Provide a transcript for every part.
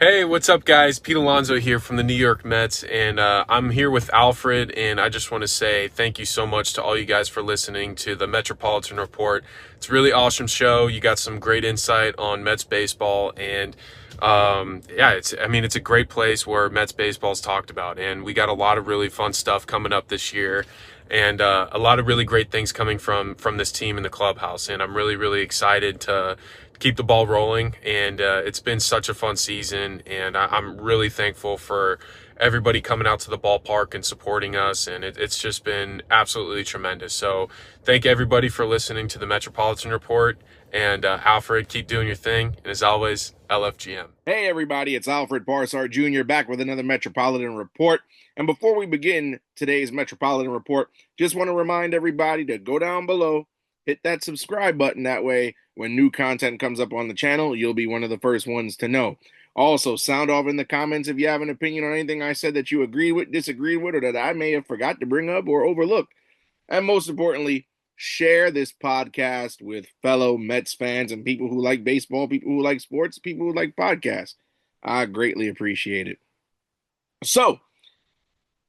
Hey, what's up, guys? Pete Alonso here from the New York Mets, and I'm here with Alfred. And I just want to say thank you so much to all you guys for listening to the Metropolitan Report. It's a really awesome show. You got some great insight on Mets baseball, and yeah, it's a great place where Mets baseball is talked about, and we got a lot of really fun stuff coming up this year. And a lot of really great things coming from this team in the clubhouse, and I'm really excited to keep the ball rolling. And it's been such a fun season, and I'm really thankful for everybody coming out to the ballpark and supporting us, and it's just been absolutely tremendous. So thank everybody for listening to the Metropolitan Report, and Alfred, keep doing your thing, and as always, LFGM. Hey everybody, it's Alfred Barsar Jr. back with another Metropolitan Report. And before we begin today's Metropolitan Report, just want to remind everybody to go down below, hit that subscribe button. That way, when new content comes up on the channel, you'll be one of the first ones to know. Also, sound off in the comments if you have an opinion on anything I said that you agree with, disagree with, or that I may have forgot to bring up or overlook. And most importantly, share this podcast with fellow Mets fans and people who like baseball, people who like sports, people who like podcasts. I greatly appreciate it. So,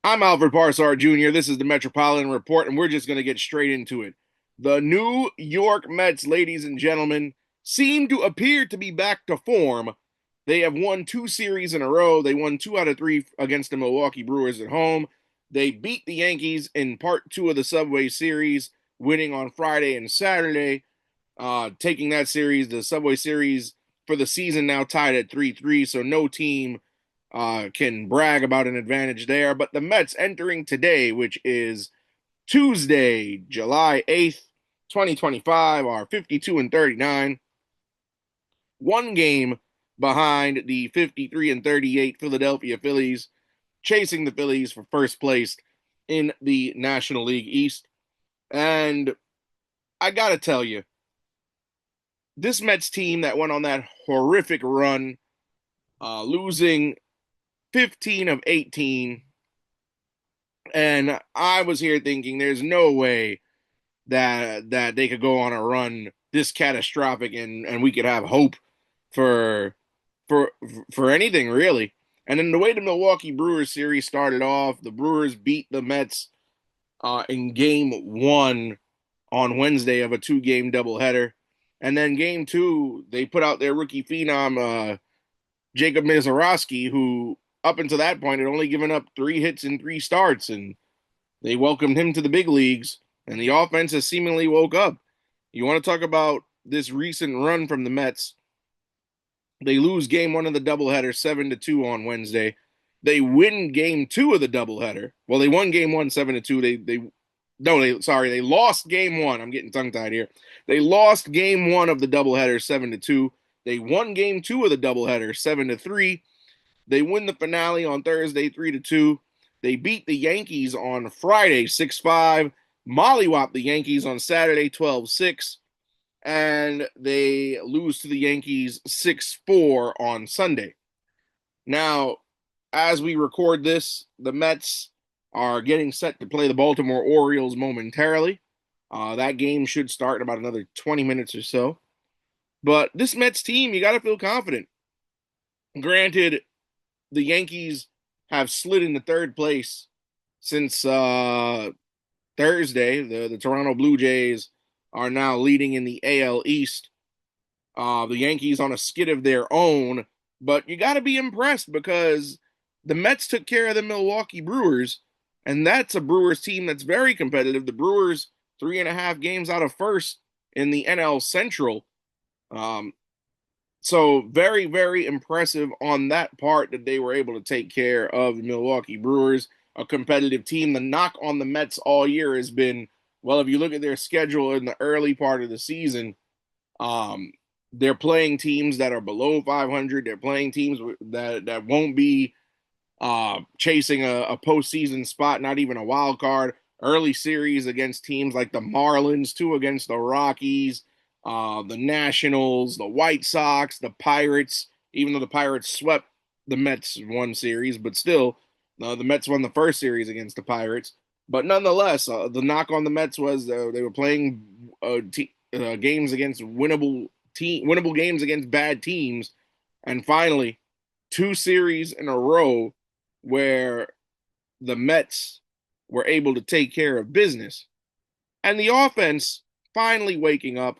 I'm Alfred Parsar Jr. This is the Metropolitan Report, and we're just going to get straight into it. The New York Mets, ladies and gentlemen, seem to appear to be back to form. They have won 2 series in a row. They won 2 out of 3 against the Milwaukee Brewers at home. They beat the Yankees in part 2 of the Subway Series, winning on Friday and Saturday, taking that series, the Subway Series, for the season now tied at 3-3, so no team can brag about an advantage there. But the Mets entering today, which is Tuesday, July 8th, 2025, are 52-39, one game behind the 53-38 Philadelphia Phillies, chasing the Phillies for first place in the National League East. And I got to tell you, this Mets team that went on that horrific run, losing 15 of 18, and I was here thinking there's no way that they could go on a run this catastrophic and we could have hope for for for anything really. And then the way the Milwaukee Brewers series started off, the Brewers beat the Mets in game 1 on Wednesday of a 2-game doubleheader. And then game 2, they put out their rookie phenom, Jacob Mizorowski, who up until that point had only given up 3 hits in 3 starts, and they welcomed him to the big leagues, and the offense has seemingly woke up. You want to talk about this recent run from the Mets? They lose game 1 of the doubleheader 7-2 on Wednesday. They win game 2 of the doubleheader. Well, they won game 1 7-2. They lost game 1. I'm getting tongue tied here. They lost game 1 of the doubleheader 7-2. They won game 2 of the doubleheader 7-3. They win the finale on Thursday 3-2. They beat the Yankees on Friday 6-5. Mollywop the Yankees on Saturday 12-6. And they lose to the Yankees 6-4 on Sunday. Now, as we record this, the Mets are getting set to play the Baltimore Orioles momentarily. That game should start in about another 20 minutes or so. But this Mets team, you got to feel confident. Granted, the Yankees have slid into third place since Thursday. The Toronto Blue Jays are now leading in the AL East. The Yankees on a skid of their own, but you got to be impressed because the Mets took care of the Milwaukee Brewers, and that's a Brewers team that's very competitive. The Brewers 3.5 games out of first in the NL Central. So very impressive on that part that they were able to take care of the Milwaukee Brewers, a competitive team. The knock on the Mets all year has been, well, if you look at their schedule in the early part of the season, they're playing teams that are below 500. They're playing teams that won't be chasing a postseason spot, not even a wild card. Early series against teams like the Marlins, 2 against the Rockies, the Nationals, the White Sox, the Pirates. Even though the Pirates swept the Mets 1 series, but still, the Mets won the first series against the Pirates. But nonetheless, the knock on the Mets was they were playing games against winnable games against bad teams, and finally, two series in a row where the Mets were able to take care of business. And the offense finally waking up.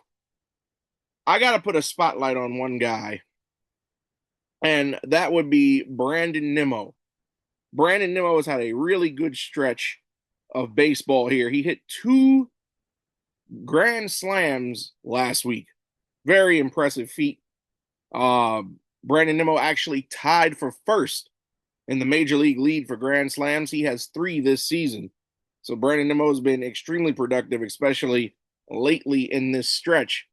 I got to put a spotlight on one guy, and that would be Brandon Nimmo. Brandon Nimmo has had a really good stretch of baseball here. He hit two grand slams last week. Very impressive feat. Uh, Brandon Nimmo actually tied for first in the major league lead for grand slams. He has 3 this season. So Brandon Nimmo has been extremely productive, especially lately in this stretch.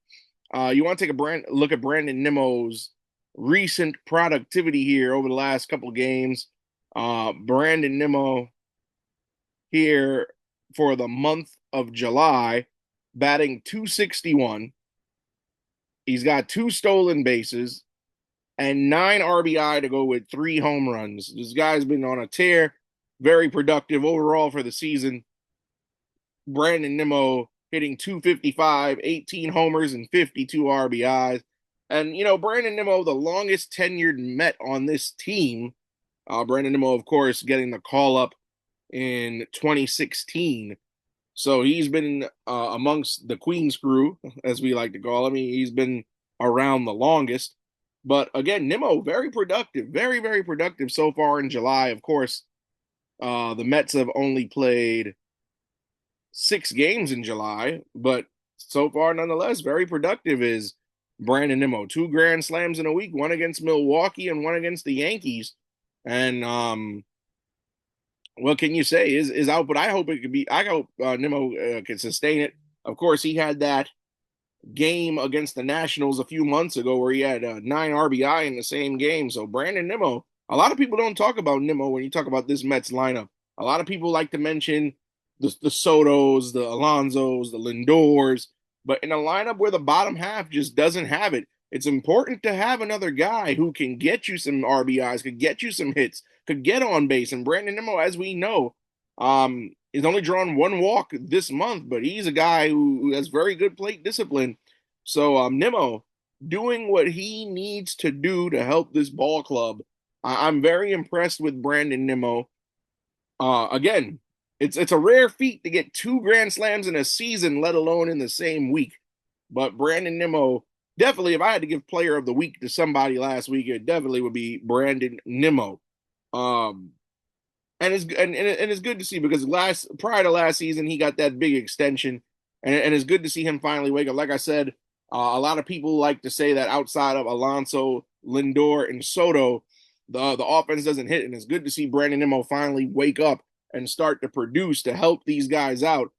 You want to take a look at Brandon Nimmo's recent productivity here over the last couple of games. Brandon Nimmo here for the month of July, batting .261. He's got 2 stolen bases and 9 RBI to go with 3 home runs. This guy's been on a tear, very productive overall for the season. Brandon Nimmo hitting .255, 18 homers and 52 RBIs. And, Brandon Nimmo, the longest tenured Met on this team. Brandon Nimmo, of course, getting the call up in 2016. So he's been amongst the Queen's crew, as we like to call him. He's been around the longest. But again, Nimmo, very productive, very, very productive so far in July. Of course, the Mets have only played 6 games in July, but so far, nonetheless, very productive is Brandon Nimmo. 2 grand slams in a week, one against Milwaukee and one against the Yankees. And what can you say? Is out, but I hope it could be. I hope Nimmo can sustain it. Of course, he had that game against the Nationals a few months ago where he had 9 RBI in the same game. So Brandon Nimmo, a lot of people don't talk about Nimmo when you talk about this Mets lineup. A lot of people like to mention the Sotos, the Alonsos, the Lindors, but in a lineup where the bottom half just doesn't have it, it's important to have another guy who can get you some RBIs, could get you some hits, could get on base. And Brandon Nimmo, as we know, he's only drawn 1 walk this month, but he's a guy who has very good plate discipline. So Nimmo doing what he needs to do to help this ball club. I'm very impressed with Brandon Nimmo. Again, it's a rare feat to get 2 grand slams in a season, let alone in the same week. But Brandon Nimmo, definitely, if I had to give player of the week to somebody last week, it definitely would be Brandon Nimmo. And it's good to see because prior to last season, he got that big extension, and it's good to see him finally wake up. Like I said, a lot of people like to say that outside of Alonso, Lindor, and Soto, the offense doesn't hit, and it's good to see Brandon Nimmo finally wake up and start to produce to help these guys out.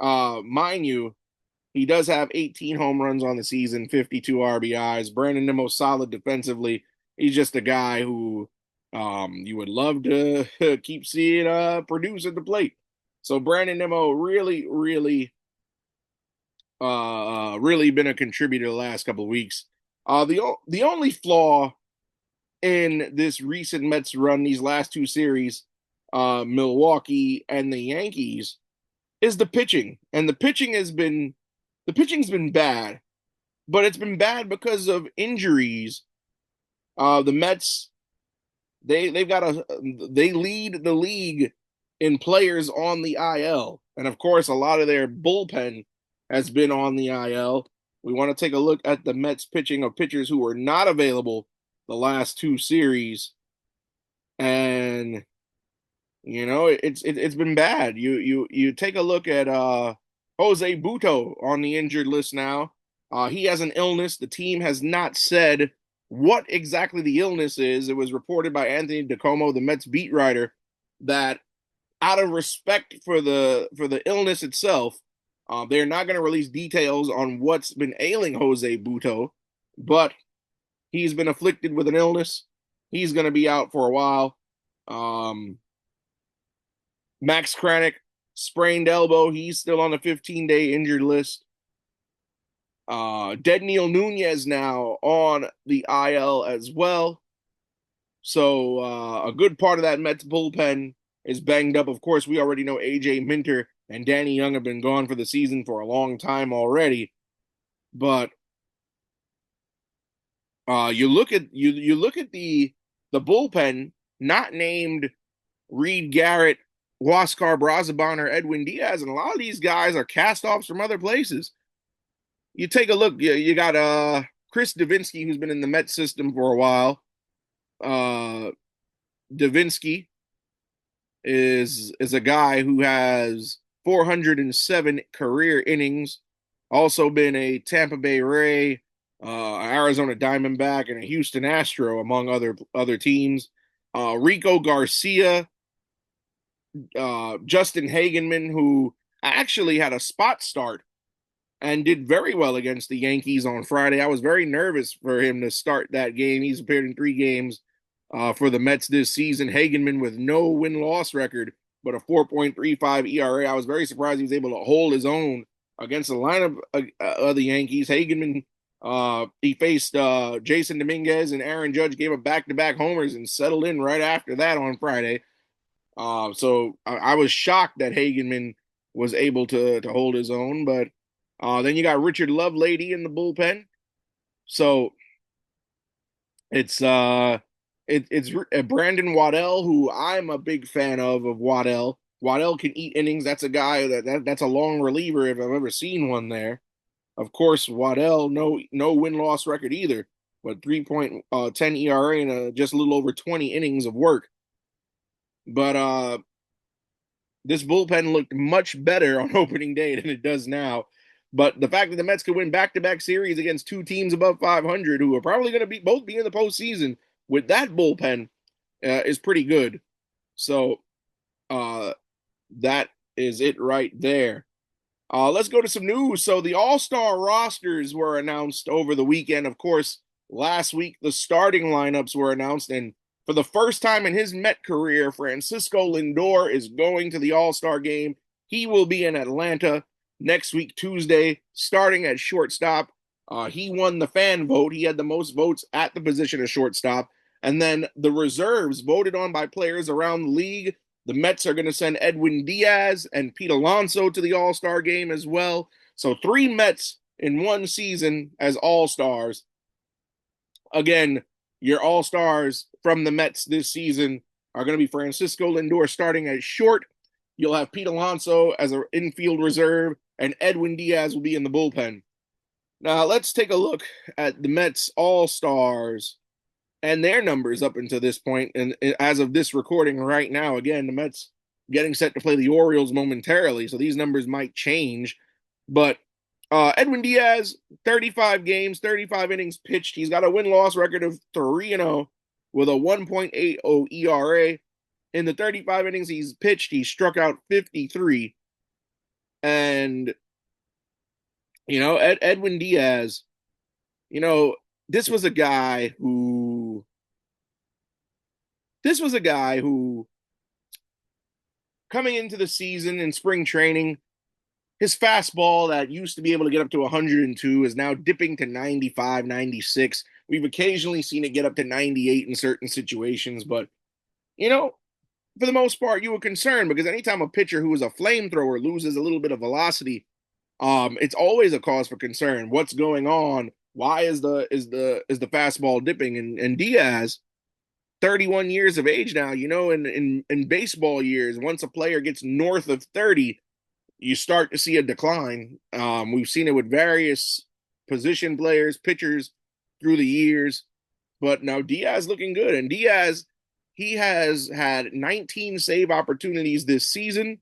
Mind you, he does have 18 home runs on the season, 52 RBIs. Brandon Nimmo solid defensively. He's just a guy who you would love to keep seeing produce at the plate. So Brandon Nimmo really, really, really been a contributor the last couple of weeks. The only flaw in this recent Mets run, these last 2 series, Milwaukee and the Yankees, is the pitching. And the pitching's been bad, but it's been bad because of injuries. The Mets, they lead the league in players on the IL, and of course, a lot of their bullpen has been on the IL. We want to take a look at the Mets pitching of pitchers who were not available the last 2 series, and it's been bad. You take a look at Jose Butto on the injured list now. He has an illness. The team has not said what exactly the illness is. It was reported by Anthony DiComo, the Mets beat writer, that out of respect for the illness itself, they're not going to release details on what's been ailing Jose Butto, but he's been afflicted with an illness. He's going to be out for a while. Max Kranick, sprained elbow. He's still on the 15-day injured list. Dead Neil Nunez now on the IL as well. So a good part of that Mets bullpen is banged up. Of course, we already know A.J. Minter and Danny Young have been gone for the season for a long time already. But you look at the The bullpen, not named Reed Garrett, Huascar Brazaban, or Edwin Diaz, and a lot of these guys are cast-offs from other places. You take a look, you got Chris Davinsky, who's been in the Met system for a while. Davinsky is a guy who has 407 career innings, also been a Tampa Bay Ray, Arizona Diamondback, and a Houston Astro, among other teams. Rico Garcia, Justin Hagenman, who actually had a spot start and did very well against the Yankees on Friday. I was very nervous for him to start that game. He's appeared in 3 games for the Mets this season. Hagenman with no win-loss record, but a 4.35 ERA. I was very surprised he was able to hold his own against the lineup of the Yankees. Hagenman, he faced Jason Dominguez and Aaron Judge, gave up back-to-back homers and settled in right after that on Friday. So I was shocked that Hagenman was able to hold his own, but then you got Richard Lovelady in the bullpen. So it's Brandon Waddell, who I'm a big fan of Waddell. Waddell can eat innings. That's a guy that's a long reliever if I've ever seen one there. Of course, Waddell, no win-loss record either, but 3.10 ERA and just a little over 20 innings of work. But this bullpen looked much better on opening day than it does now. But the fact that the Mets could win back-to-back series against 2 teams above 500, who are probably going to both be in the postseason with that bullpen, is pretty good. So that is it right there. Let's go to some news. So the All-Star rosters were announced over the weekend. Of course, last week the starting lineups were announced, and for the first time in his Met career, Francisco Lindor is going to the All-Star game. He will be in Atlanta next week, Tuesday, starting at shortstop. He won the fan vote. He had the most votes at the position of shortstop. And then the reserves voted on by players around the league. The Mets are going to send Edwin Díaz and Pete Alonso to the All-Star game as well. So 3 Mets in one season as All-Stars. Again, your All-Stars from the Mets this season are going to be Francisco Lindor starting at short. You'll have Pete Alonso as an infield reserve, and Edwin Díaz will be in the bullpen. Now, let's take a look at the Mets All-Stars and their numbers up until this point. And as of this recording right now, again, the Mets getting set to play the Orioles momentarily, so these numbers might change. But Edwin Díaz, 35 games, 35 innings pitched. He's got a win-loss record of 3-0 with a 1.80 ERA. In the 35 innings he's pitched, he struck out 53. And, Edwin Díaz, this was a guy who coming into the season in spring training, his fastball that used to be able to get up to 102 is now dipping to 95, 96. We've occasionally seen it get up to 98 in certain situations, but, for the most part, you were concerned because anytime a pitcher who is a flamethrower loses a little bit of velocity, it's always a cause for concern. What's going on? Why is the fastball dipping? And Díaz, 31 years of age now, in baseball years, once a player gets north of 30, you start to see a decline. We've seen it with various position players, pitchers through the years, but now Díaz looking good. And Díaz, he has had 19 save opportunities this season,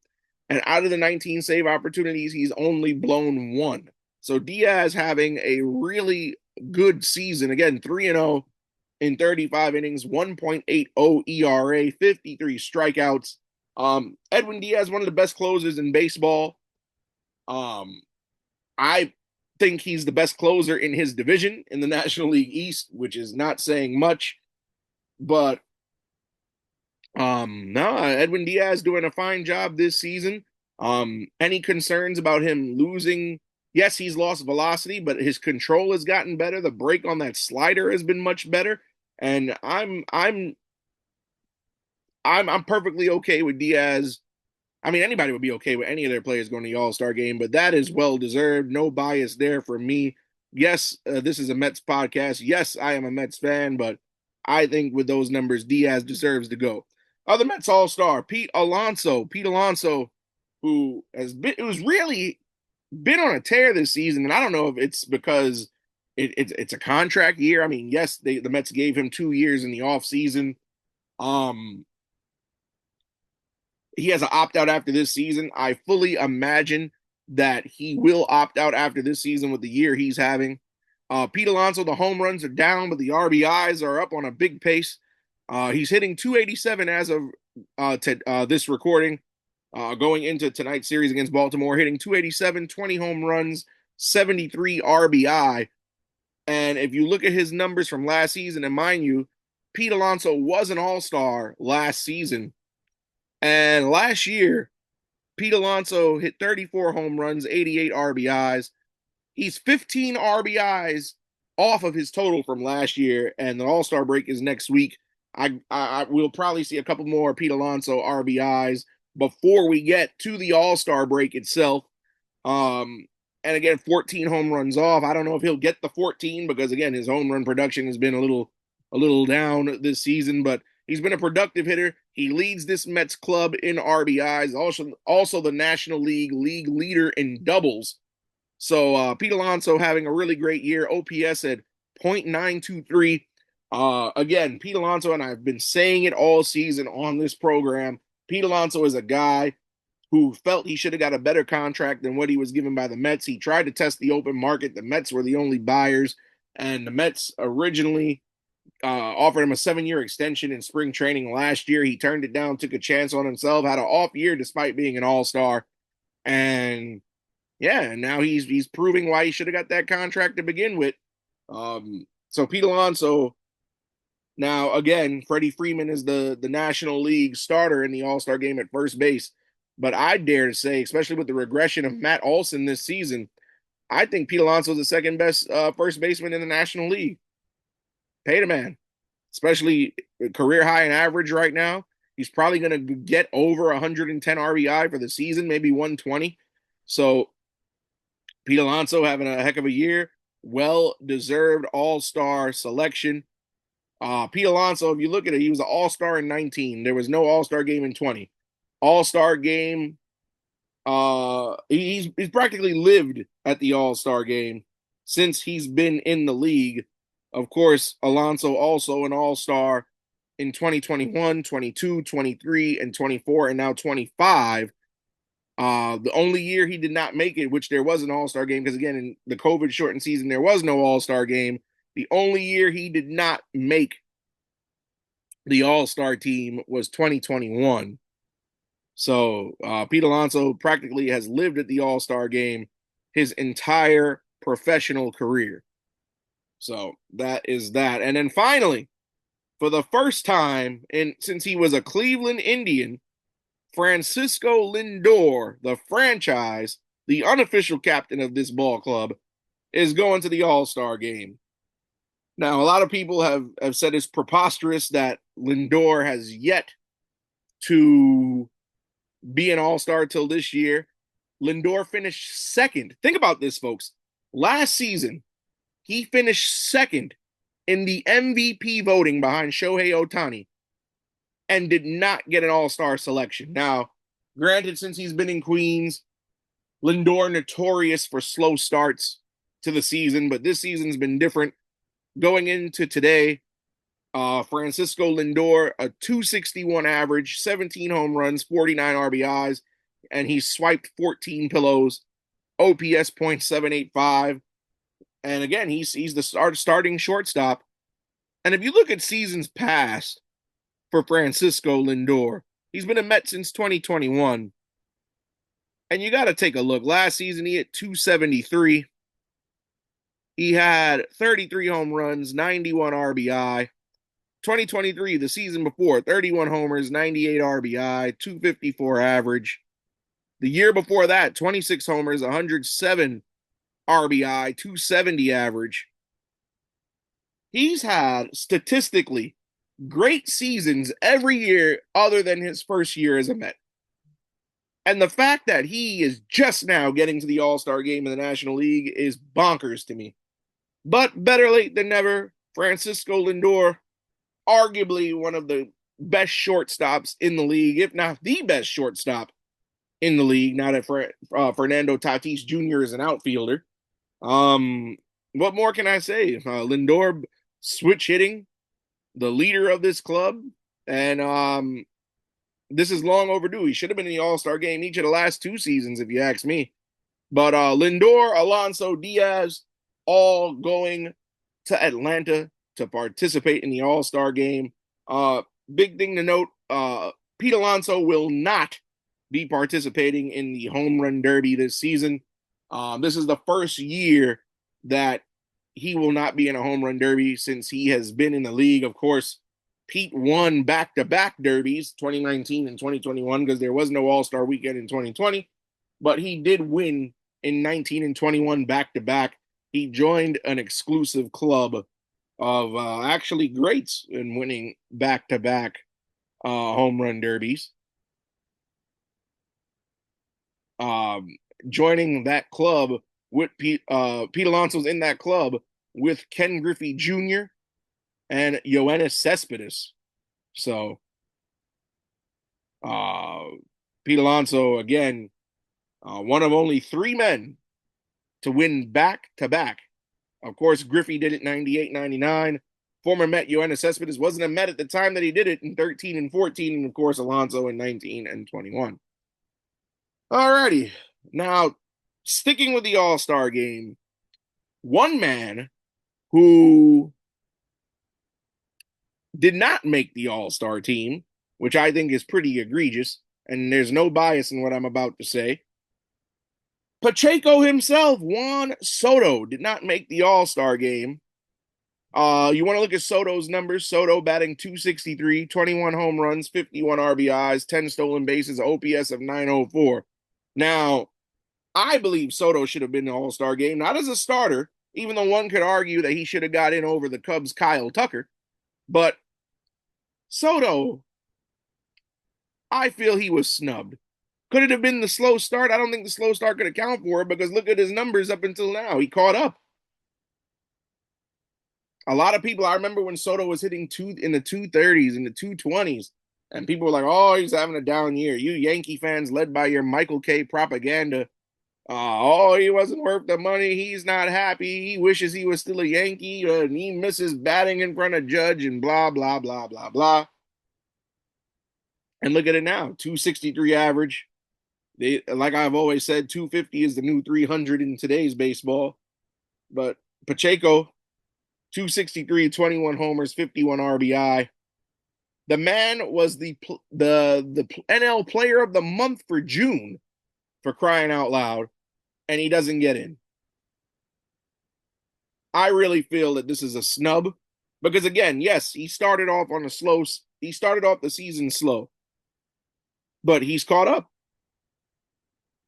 and out of the 19 save opportunities, he's only blown 1. So Díaz having a really good season. Again, 3-0 in 35 innings, 1.80 ERA, 53 strikeouts. Edwin Díaz, one of the best closers in baseball. I think he's the best closer in his division in the National League East, which is not saying much. But no, Edwin Díaz doing a fine job this season. Any concerns about him losing? Yes, he's lost velocity, but his control has gotten better. The break on that slider has been much better, and I'm perfectly okay with Díaz. I mean, anybody would be okay with any of their players going to the All-Star game, but that is well deserved. No bias there for me. Yes, this is a Mets podcast. Yes, I am a Mets fan, but I think with those numbers, Díaz deserves to go. Other Mets All-Star, Pete Alonso. Pete Alonso, who was really been on a tear this season, and I don't know if it's because it's a contract year. I mean, yes, the Mets gave him 2 years in the offseason. He has an opt-out after this season. I fully imagine that he will opt out after this season with the year he's having. Pete Alonso, the home runs are down, but the RBIs are up on a big pace. He's hitting 287 as of this recording, going into tonight's series against Baltimore, hitting 287, 20 home runs, 73 RBI. And if you look at his numbers from last season, and mind you, Pete Alonso was an all-star last season. And last year, Pete Alonso hit 34 home runs, 88 RBIs. He's 15 RBIs off of his total from last year, and the All-Star break is next week. I will probably see a couple more Pete Alonso RBIs before we get to the All-Star break itself. And again, 14 home runs off. I don't know if he'll get the 14 because again, his home run production has been a little down this season, but he's been a productive hitter. He leads this Mets club in RBIs, also the National League leader in doubles. So Pete Alonso having a really great year. OPS at .923. Again, Pete Alonso, and I've been saying it all season on this program, Pete Alonso is a guy who felt he should have got a better contract than what he was given by the Mets. He tried to test the open market. The Mets were the only buyers, and the Mets originally offered him a 7-year extension in spring training last year. He turned it down, took a chance on himself, had an off year despite being an all-star. And yeah, and now he's proving why he should have got that contract to begin with. So Pete Alonso, now again, Freddie Freeman is the National League starter in the All-Star game at first base. But I dare to say, especially with the regression of Matt Olson this season, I think Pete Alonso is the second best first baseman in the National League. Pay the man, especially career high in average right now. He's probably going to get over 110 RBI for the season, maybe 120. So Pete Alonso having a heck of a year. Well-deserved all-star selection. Pete Alonso, if you look at it, he was an all-star in 19. There was no all-star game in 20. All-star game, he's practically lived at the all-star game since he's been in the league. Of course, Alonso also an all-star in 2021, 22, 23, and 24, and now 25. The only year he did not make it, which there was an all-star game, because again, in the COVID-shortened season, there was no all-star game. The only year he did not make the all-star team was 2021. So Pete Alonso practically has lived at the all-star game his entire professional career. So that is that. And then finally, for the first time since he was a Cleveland Indian, Francisco Lindor, the franchise, the unofficial captain of this ball club, is going to the All-Star game. Now, a lot of people have said it's preposterous that Lindor has yet to be an all-star till this year. Lindor finished second. Think about this, folks. Last season, he finished second in the MVP voting behind Shohei Ohtani and did not get an all-star selection. Now, granted, since he's been in Queens, Lindor notorious for slow starts to the season, but this season's been different. Going into today, Francisco Lindor, a 261 average, 17 home runs, 49 RBIs, and he swiped 14 pillows, OPS .785. And again, he's the starting shortstop. And if you look at seasons past for Francisco Lindor, he's been a Met since 2021. And you got to take a look. Last season, he hit 273. He had 33 home runs, 91 RBI. 2023, the season before, 31 homers, 98 RBI, 254 average. The year before that, 26 homers, 107 RBI, 270 average. He's had statistically great seasons every year other than his first year as a Met. And the fact that he is just now getting to the All-Star game in the National League is bonkers to me. But better late than never. Francisco Lindor, arguably one of the best shortstops in the league, if not the best shortstop in the league, now that Fernando Tatis Jr. is an outfielder. What more can I say? Lindor switch hitting, the leader of this club, and this is long overdue. He should have been in the All-Star game each of the last 2 seasons, if you ask me. But Lindor, Alonso, Díaz, all going to Atlanta to participate in the All-Star game. Big thing to note, Pete Alonso will not be participating in the home run derby this season. This is the first year that he will not be in a home run derby since he has been in the league. Of course, Pete won back-to-back derbies, 2019 and 2021, because there was no All-Star weekend in 2020. But he did win in 19 and 21 back-to-back. He joined an exclusive club of actually greats in winning back-to-back home run derbies. Joining that club with Pete Alonso's in that club with Ken Griffey Jr. and Yoenis Cespedes. So Pete Alonso, again, one of only 3 men to win back-to-back. Of course, Griffey did it 98-99. Former Met Yoenis Cespedes wasn't a Met at the time that he did it in 13 and 14, and of course, Alonso in 19 and 21. Alrighty, now sticking with the All-Star game, one man who did not make the All-Star team, which I think is pretty egregious, and there's no bias in what I'm about to say. Pacheco himself, Juan Soto, did not make the All-Star game. You want to look at Soto's numbers. Soto batting .263, 21 home runs, 51 RBIs, 10 stolen bases, OPS of .904. Now, I believe Soto should have been in the All-Star game, not as a starter, even though one could argue that he should have got in over the Cubs' Kyle Tucker. But Soto, I feel he was snubbed. Could it have been the slow start? I don't think the slow start could account for it, because look at his numbers up until now. He caught up. A lot of people, I remember when Soto was hitting in the 230s, in the 220s, and people were like, oh, he's having a down year. You Yankee fans led by your Michael K. propaganda. Oh, he wasn't worth the money. He's not happy. He wishes he was still a Yankee, and he misses batting in front of Judge and blah, blah, blah, blah, blah. And look at it now, 263 average. Like I've always said, 250 is the new 300 in today's baseball. But Pacheco, 263, 21 homers, 51 RBI. The man was the NL Player of the Month for June, for crying out loud, and he doesn't get in. I really feel that this is a snub, because again, yes, he started off the season slow, but he's caught up.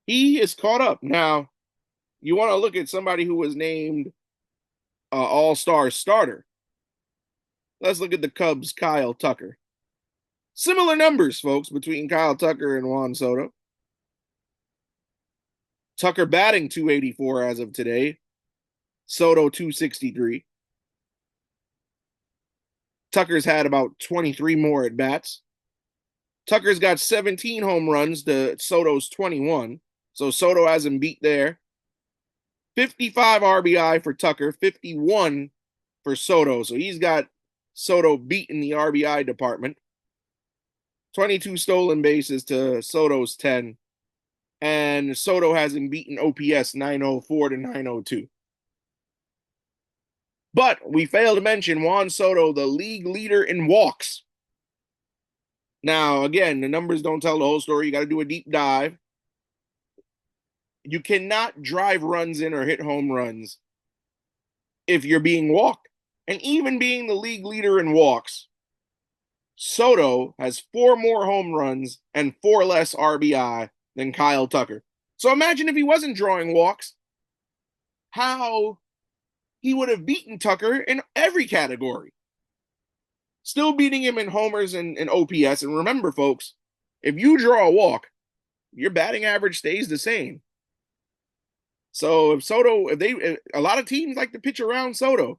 He is caught up. Now, you want to look at somebody who was named All-Star starter. Let's look at the Cubs' Kyle Tucker. Similar numbers, folks, between Kyle Tucker and Juan Soto. Tucker batting .284 as of today. Soto .263. Tucker's had about 23 more at bats. Tucker's got 17 home runs to Soto's 21. So Soto has him beat there. 55 RBI for Tucker, 51 for Soto. So he's got Soto beat in the RBI department. 22 stolen bases to Soto's 10. And Soto has him beaten OPS 904 to 902. But we failed to mention Juan Soto, the league leader in walks. Now, again, the numbers don't tell the whole story. You got to do a deep dive. You cannot drive runs in or hit home runs if you're being walked. And even being the league leader in walks, Soto has 4 more home runs and 4 less RBI than Kyle Tucker. So imagine if he wasn't drawing walks, how he would have beaten Tucker in every category. Still beating him in homers and OPS. And remember, folks, if you draw a walk, your batting average stays the same. So if a lot of teams like to pitch around Soto.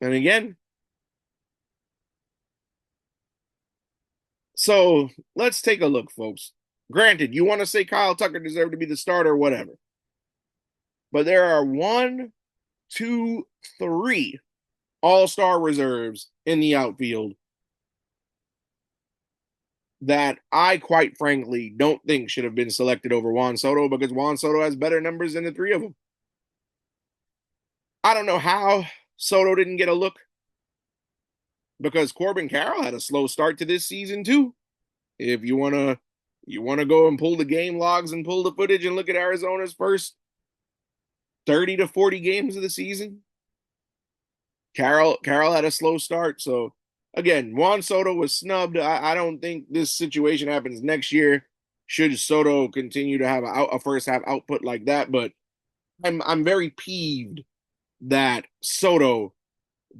And again, so let's take a look, folks. Granted, you want to say Kyle Tucker deserved to be the starter, whatever. But there are 1, 2, 3 all-star reserves in the outfield that I quite frankly don't think should have been selected over Juan Soto, because Juan Soto has better numbers than the three of them. I don't know how Soto didn't get a look, because Corbin Carroll had a slow start to this season too. If you want to go and pull the game logs and pull the footage and look at Arizona's first 30 to 40 games of the season, Carroll had a slow start. So again, Juan Soto was snubbed. I don't think this situation happens next year should Soto continue to have a first half output like that. But I'm very peeved that Soto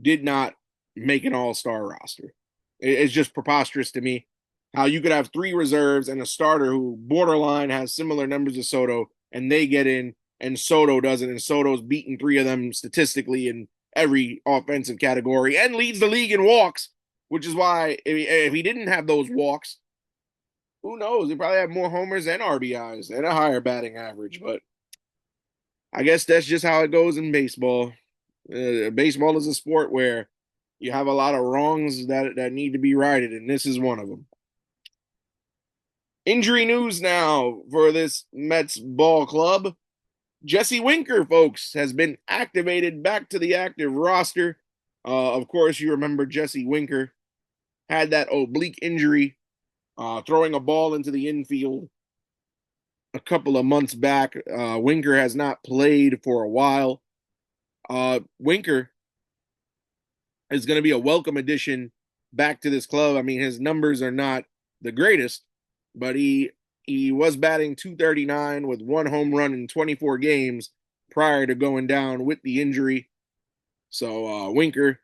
did not make an all-star roster. It's just preposterous to me how you could have 3 reserves and a starter who borderline has similar numbers to Soto, and they get in and Soto doesn't, and Soto's beaten 3 of them statistically in every offensive category and leads the league in walks, which is why if he didn't have those walks, who knows? He probably have more homers and RBIs and a higher batting average. But I guess that's just how it goes in baseball. Baseball is a sport where you have a lot of wrongs that need to be righted, and this is one of them. Injury news now for this Mets ball club. Jesse Winker, folks, has been activated back to the active roster. Of course, you remember Jesse Winker had that oblique injury, throwing a ball into the infield a couple of months back. Winker has not played for a while. Winker is going to be a welcome addition back to this club. I mean, his numbers are not the greatest, but he was batting .239 with 1 home run in 24 games prior to going down with the injury. So Winker,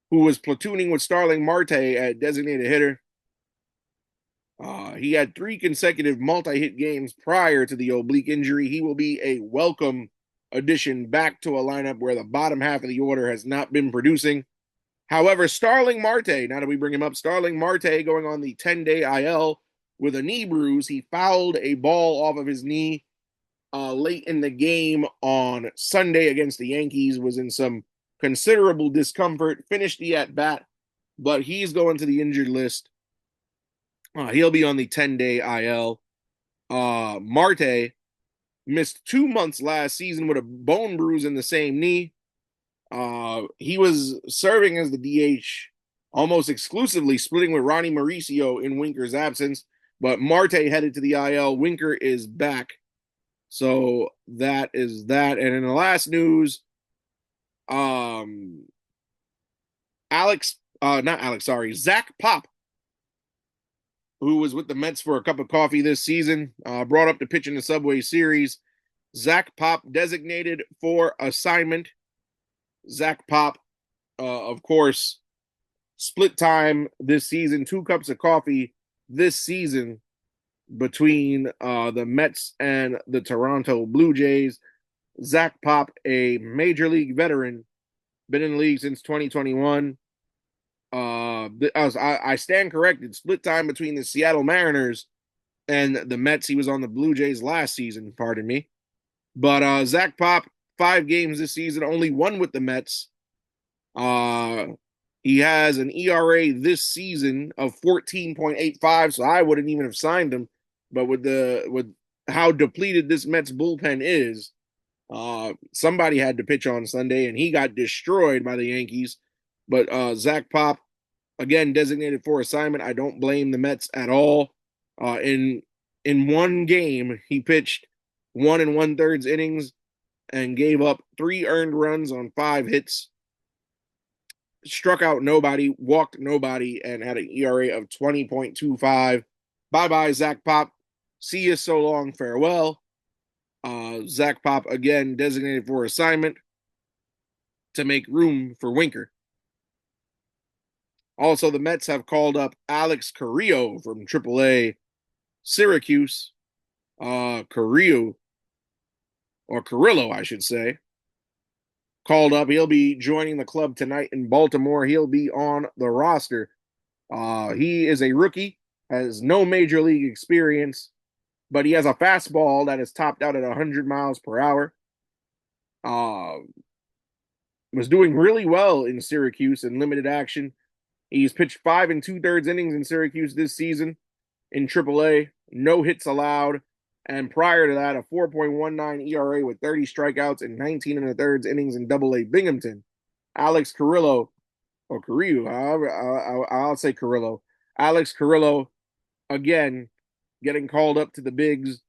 who was platooning with Starling Marte at designated hitter, he had 3 consecutive multi-hit games prior to the oblique injury. He will be a welcome addition back to a lineup where the bottom half of the order has not been producing. However, Starling Marte, now that we bring him up, Starling Marte going on the 10-day IL with a knee bruise. He fouled a ball off of his knee late in the game on Sunday against the Yankees, was in some considerable discomfort, finished the at-bat, but he's going to the injured list. He'll be on the 10-day IL. Marte missed 2 months last season with a bone bruise in the same knee. He was serving as the DH almost exclusively, splitting with Ronnie Mauricio in Winker's absence. But Marte headed to the IL. Winker is back. So that is that. And in the last news, Zach Pop, who was with the Mets for a cup of coffee this season, brought up to pitch in the Subway Series. Zach Pop designated for assignment. Zach Pop, of course, split time this season, 2 cups of coffee this season between the Mets and the Toronto Blue Jays. Zach Pop, a major league veteran, been in the league since 2021. I stand corrected. Split time between the Seattle Mariners and the Mets. He was on the Blue Jays last season, pardon me. But Zach Pop, 5 games this season, only 1 with the Mets. He has an ERA this season of 14.85, so I wouldn't even have signed him. But with how depleted this Mets bullpen is, somebody had to pitch on Sunday, and he got destroyed by the Yankees. But Zach Pop, again, designated for assignment. I don't blame the Mets at all. In 1 game, he pitched 1 1/3 innings and gave up 3 earned runs on 5 hits. Struck out nobody, walked nobody, and had an ERA of 20.25. Bye-bye, Zach Pop. See you so long, farewell. Zach Pop, again, designated for assignment to make room for Winker. Also, the Mets have called up Alex Carrillo from AAA Syracuse. Carrillo, I should say, called up. He'll be joining the club tonight in Baltimore. He'll be on the roster. He is a rookie, has no major league experience, but he has a fastball that is topped out at 100 miles per hour. Was doing really well in Syracuse in limited action. He's pitched 5 2/3 innings in Syracuse this season in AAA, no hits allowed, and prior to that, a 4.19 ERA with 30 strikeouts and 19 1/3 innings in AA Binghamton. Alex Carrillo, or Carrillo, I'll say Carrillo. Alex Carrillo, again, getting called up to the bigs.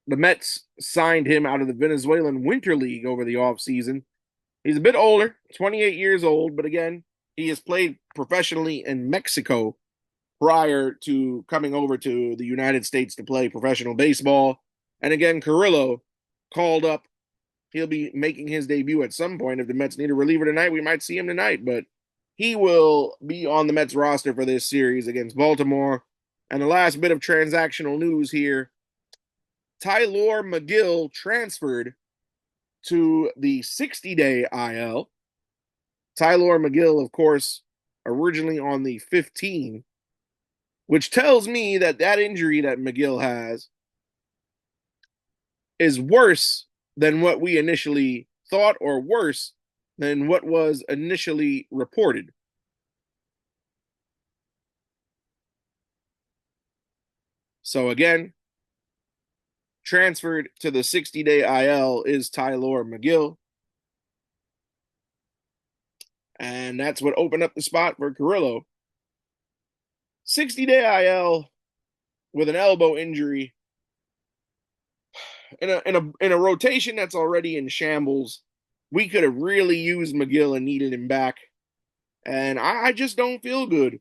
The Mets signed him out of the Venezuelan Winter League over the offseason. He's a bit older, 28 years old, but again, he has played professionally in Mexico prior to coming over to the United States to play professional baseball. And again, Carrillo called up. He'll be making his debut at some point. If the Mets need a reliever tonight, we might see him tonight, but he will be on the Mets roster for this series against Baltimore. And the last bit of transactional news here, Tylor Megill transferred to the 60-day IL. Tylor Megill, of course, originally on the 15, which tells me that that injury that Megill has is worse than what we initially thought, or worse than what was initially reported. So again, transferred to the 60-day IL is Tylor Megill. And that's what opened up the spot for Carrillo. 60-day IL with an elbow injury in a rotation that's already in shambles. We could have really used Megill and needed him back. And I just don't feel good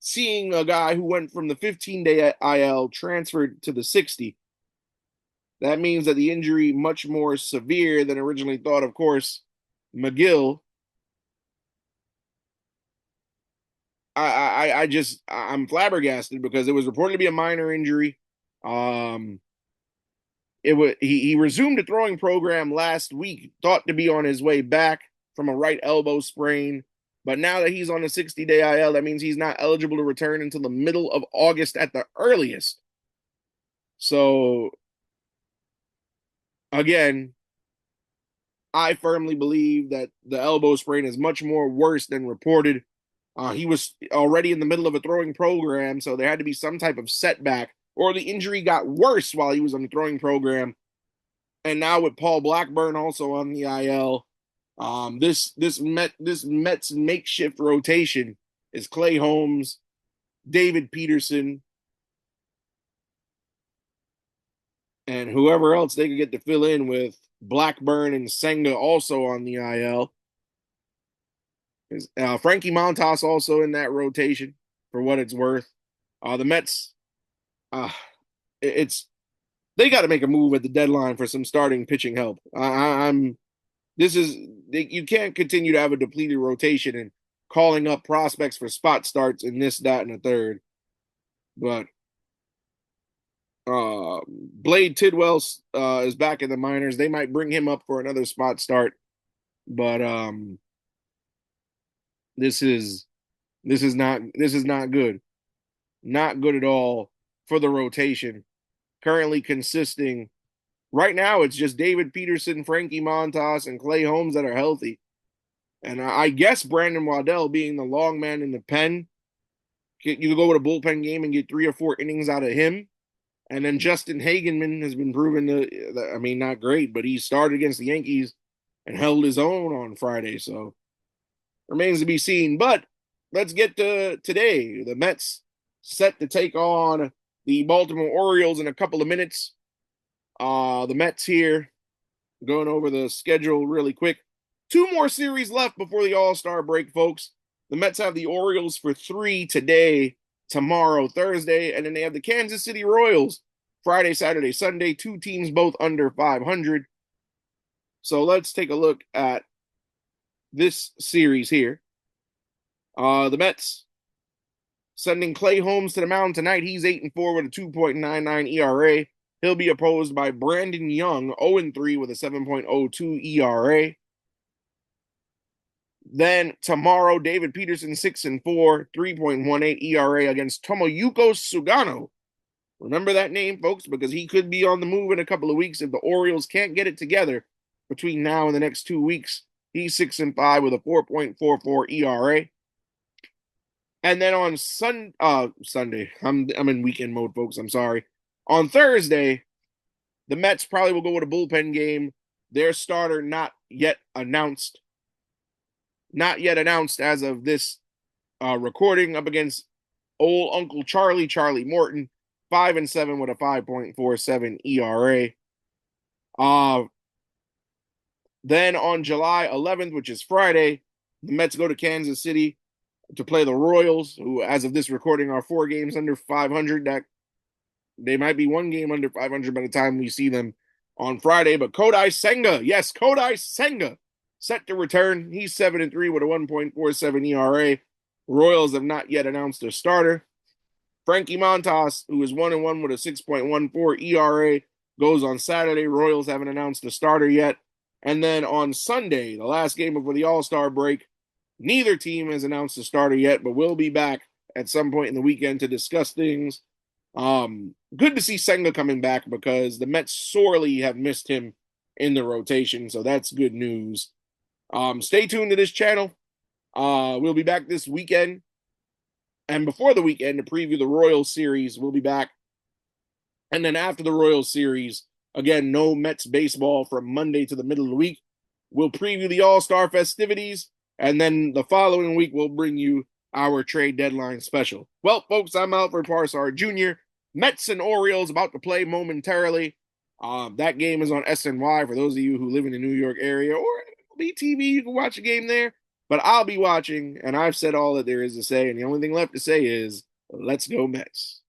seeing a guy who went from the 15-day IL transferred to the 60. That means that the injury much more severe than originally thought. Of course, Megill, I'm flabbergasted because it was reported to be a minor injury. He resumed a throwing program last week, thought to be on his way back from a right elbow sprain. But now that he's on a 60-day IL, that means he's not eligible to return until the middle of August at the earliest. So again, I firmly believe that the elbow sprain is much more worse than reported. He was already in the middle of a throwing program, so there had to be some type of setback, or the injury got worse while he was on the throwing program. And now with Paul Blackburn also on the IL, this Mets makeshift rotation is Clay Holmes, David Peterson, and whoever else they could get to fill in with. Blackburn and Senga also on the IL. Frankie Montas also in that rotation, for what it's worth. The Mets, they got to make a move at the deadline for some starting pitching help. You can't continue to have a depleted rotation and calling up prospects for spot starts in this, that, and a third. But Blade Tidwell is back in the minors. They might bring him up for another spot start, but this is not good. Not good at all for the rotation. Currently consisting right now, it's just David Peterson, Frankie Montas, and Clay Holmes that are healthy. And I guess Brandon Waddell, being the long man in the pen, you could go with a bullpen game and get 3 or 4 innings out of him. And then Justin Hagenman has been proven not great, but he started against the Yankees and held his own on Friday. So remains to be seen. But let's get to today. The Mets set to take on the Baltimore Orioles in a couple of minutes. The Mets here, going over the schedule really quick. 2 more series left before the All-Star break, folks. The Mets have the Orioles for 3 today, tomorrow, Thursday, and then they have the Kansas City Royals Friday, Saturday, Sunday. 2 teams both under 500. So let's take a look at this series here. The Mets sending Clay Holmes to the mound tonight. He's 8-4 with a 2.99 ERA. He'll be opposed by Brandon Young, 0-3 with a 7.02 ERA. Then tomorrow, David Peterson, 6-4, 3.18 ERA against Tomoyuko Sugano. Remember that name, folks, because he could be on the move in a couple of weeks if the Orioles can't get it together between now and the next 2 weeks. He's 6-5 with a 4.44 ERA. And then on Sunday, I'm in weekend mode, folks. I'm sorry. On Thursday, the Mets probably will go with a bullpen game. Their starter not yet announced. Not yet announced as of this recording, up against old Uncle Charlie Morton, 5-7 with a 5.47 ERA. Then on July 11th, which is Friday, the Mets go to Kansas City to play the Royals, who, as of this recording, are 4 games under 500. That they might be 1 game under 500 by the time we see them on Friday. But Kodai Senga, yes, Kodai Senga, set to return. He's 7-3 with a 1.47 ERA. Royals have not yet announced their starter. Frankie Montas, who is 1-1 with a 6.14 ERA, goes on Saturday. Royals haven't announced the starter yet. And then on Sunday, the last game before the All-Star break, neither team has announced the starter yet, but we'll be back at some point in the weekend to discuss things. Good to see Senga coming back because the Mets sorely have missed him in the rotation, so that's good news. Stay tuned to this channel. We'll be back this weekend. And before the weekend, to preview the Royals series, we'll be back. And then after the Royals series, again, no Mets baseball from Monday to the middle of the week. We'll preview the All-Star festivities. And then the following week, we'll bring you our trade deadline special. Well, folks, I'm Alfred Parsard Jr. Mets and Orioles about to play momentarily. That game is on SNY for those of you who live in the New York area, or BTV, you can watch a game there. But I'll be watching, and I've said all that there is to say, and the only thing left to say is, let's go Mets.